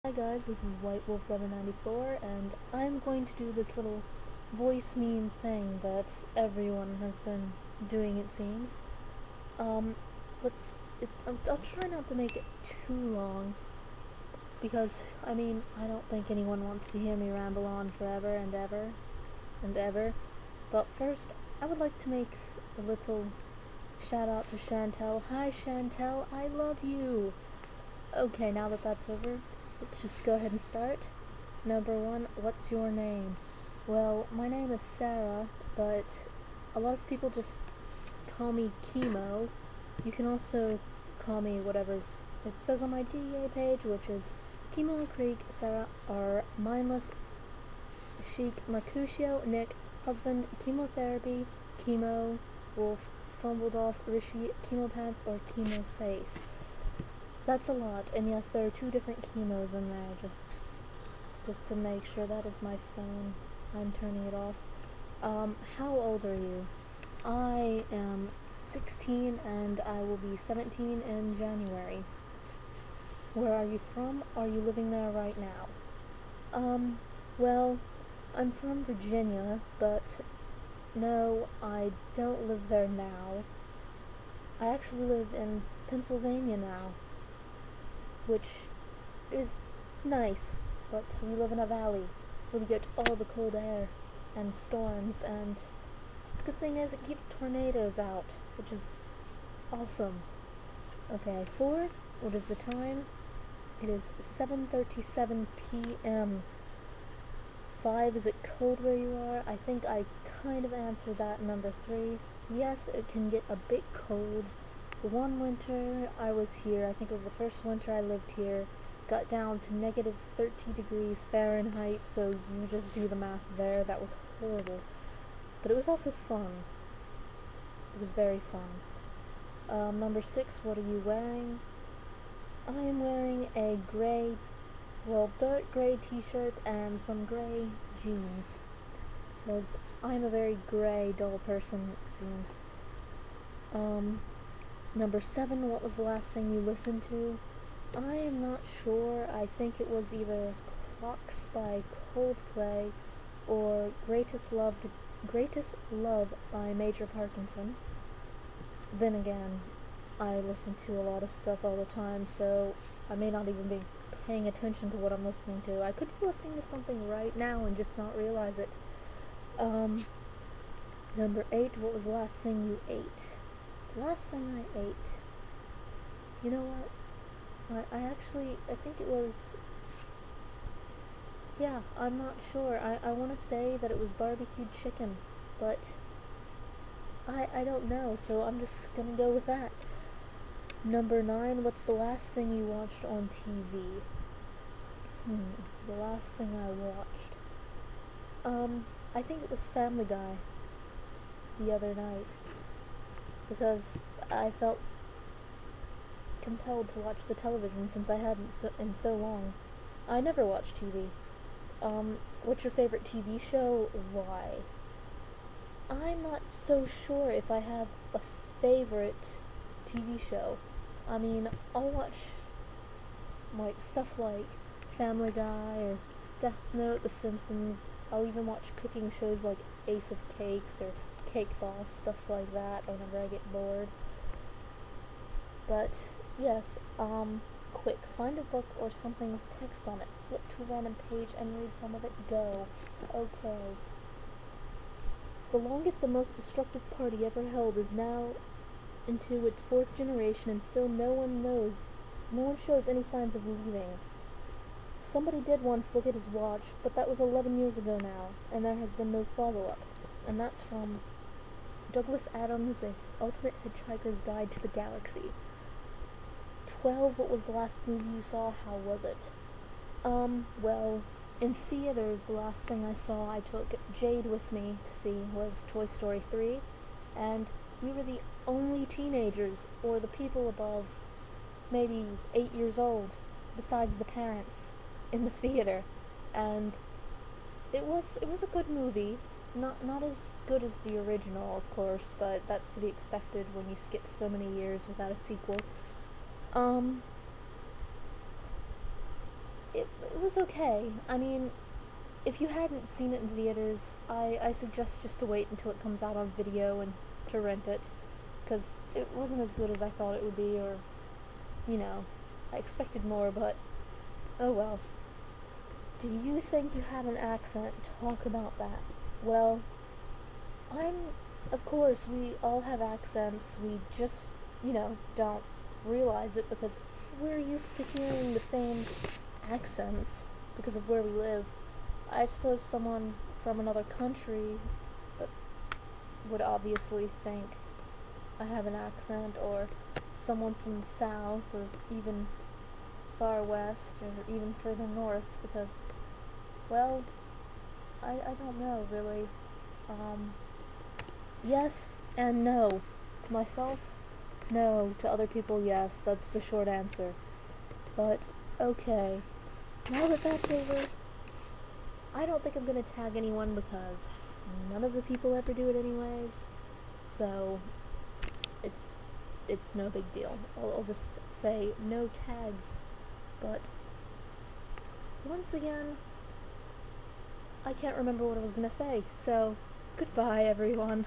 Hi guys, this is White Wolf 794, and I'm going to do this little voice meme thing that everyone has been doing, it seems. Um, I'll try not to make it too long, because, I don't think anyone wants to hear me ramble on forever and ever and ever. But first, I would like to make a little shout out to Chantel. Hi Chantel, I love you! Okay, now that that's over, let's just go ahead and start. Number one, what's your name? Well, my name is Sarah, but a lot of people just call me Chemo. You can also call me whatever's it says on my DEA page, which is Chemo Creek, Sarah R. Mindless, Chic, Mercutio, Nick, Husband, Chemotherapy, Chemo, Wolf, Fumbled Off, Rishi, Chemo Pants, or Chemo Face. That's a lot, and yes, there are two different chemos in there, just to make sure. That is my phone. I'm turning it off. How old are you? I am 16 and I will be 17 in January. Where are you from? Are you living there right now? Well, I'm from Virginia, but no, I don't live there now. I actually live in Pennsylvania now, which is nice, but we live in a valley, so we get all the cold air and storms, and the good thing is it keeps tornadoes out, which is awesome. Okay, 4, what is the time? It is 7:37 p.m. 5, is it cold where you are? I think I kind of answered that. Number 3, yes, it can get a bit cold. One winter I was here, I think it was the first winter I lived here, got down to negative 30 degrees Fahrenheit, so you just do the math there. That was horrible. But it was also fun. It was very fun. Number 6, what are you wearing? I am wearing a dark gray t-shirt and some gray jeans. Because I'm a very gray, dull person, it seems. Number 7, what was the last thing you listened to? I am not sure. I think it was either Clocks by Coldplay or Greatest Love by Major Parkinson. Then again, I listen to a lot of stuff all the time, so I may not even be paying attention to what I'm listening to. I could be listening to something right now and just not realize it. Number 8, what was the last thing you ate? The last thing I ate. You know what? I think it was. Yeah, I'm not sure. I want to say that it was barbecued chicken, but I don't know, so I'm just gonna go with that. Number 9, what's the last thing you watched on TV? The last thing I watched. I think it was Family Guy the other night, because I felt compelled to watch the television since I hadn't in so long. I never watch TV. What's your favorite TV show? Why? I'm not so sure if I have a favorite TV show. I'll watch stuff like Family Guy or Death Note, The Simpsons. I'll even watch cooking shows like Ace of Cakes or Cake Boss, stuff like that whenever I get bored. But yes, quick, find a book or something with text on it. Flip to a random page and read some of it. Go. Okay. The longest and most destructive party ever held is now into its 4th generation, and still no one shows any signs of leaving. Somebody did once look at his watch, but that was 11 years ago now, and there has been no follow-up. And that's from Douglas Adams' The Ultimate Hitchhiker's Guide to the Galaxy. 12, what was the last movie you saw? How was it? Well, in theaters, the last thing I saw, I took Jade with me to see, was Toy Story 3, and we were the only teenagers, or the people above maybe 8 years old, besides the parents, in the theater, and it was a good movie. Not as good as the original, of course, but that's to be expected when you skip so many years without a sequel. it was okay. I mean, if you hadn't seen it in theaters, I suggest just to wait until it comes out on video and to rent it, because it wasn't as good as I thought it would be, or, you know, I expected more, but oh well. Do you think you have an accent? Talk about that. Well, I'm. Of course, we all have accents. We just, don't realize it because we're used to hearing the same accents because of where we live. I suppose someone from another country would obviously think I have an accent, or someone from the south, or even far west, or even further north, because, well, I don't know, really. Um, yes and no. To myself, no. To other people, yes. That's the short answer. But, okay. Now that that's over, I don't think I'm gonna tag anyone because none of the people ever do it anyways. So, it's it's no big deal. I'll just say no tags. But, once again, I can't remember what I was gonna say. So, goodbye, everyone.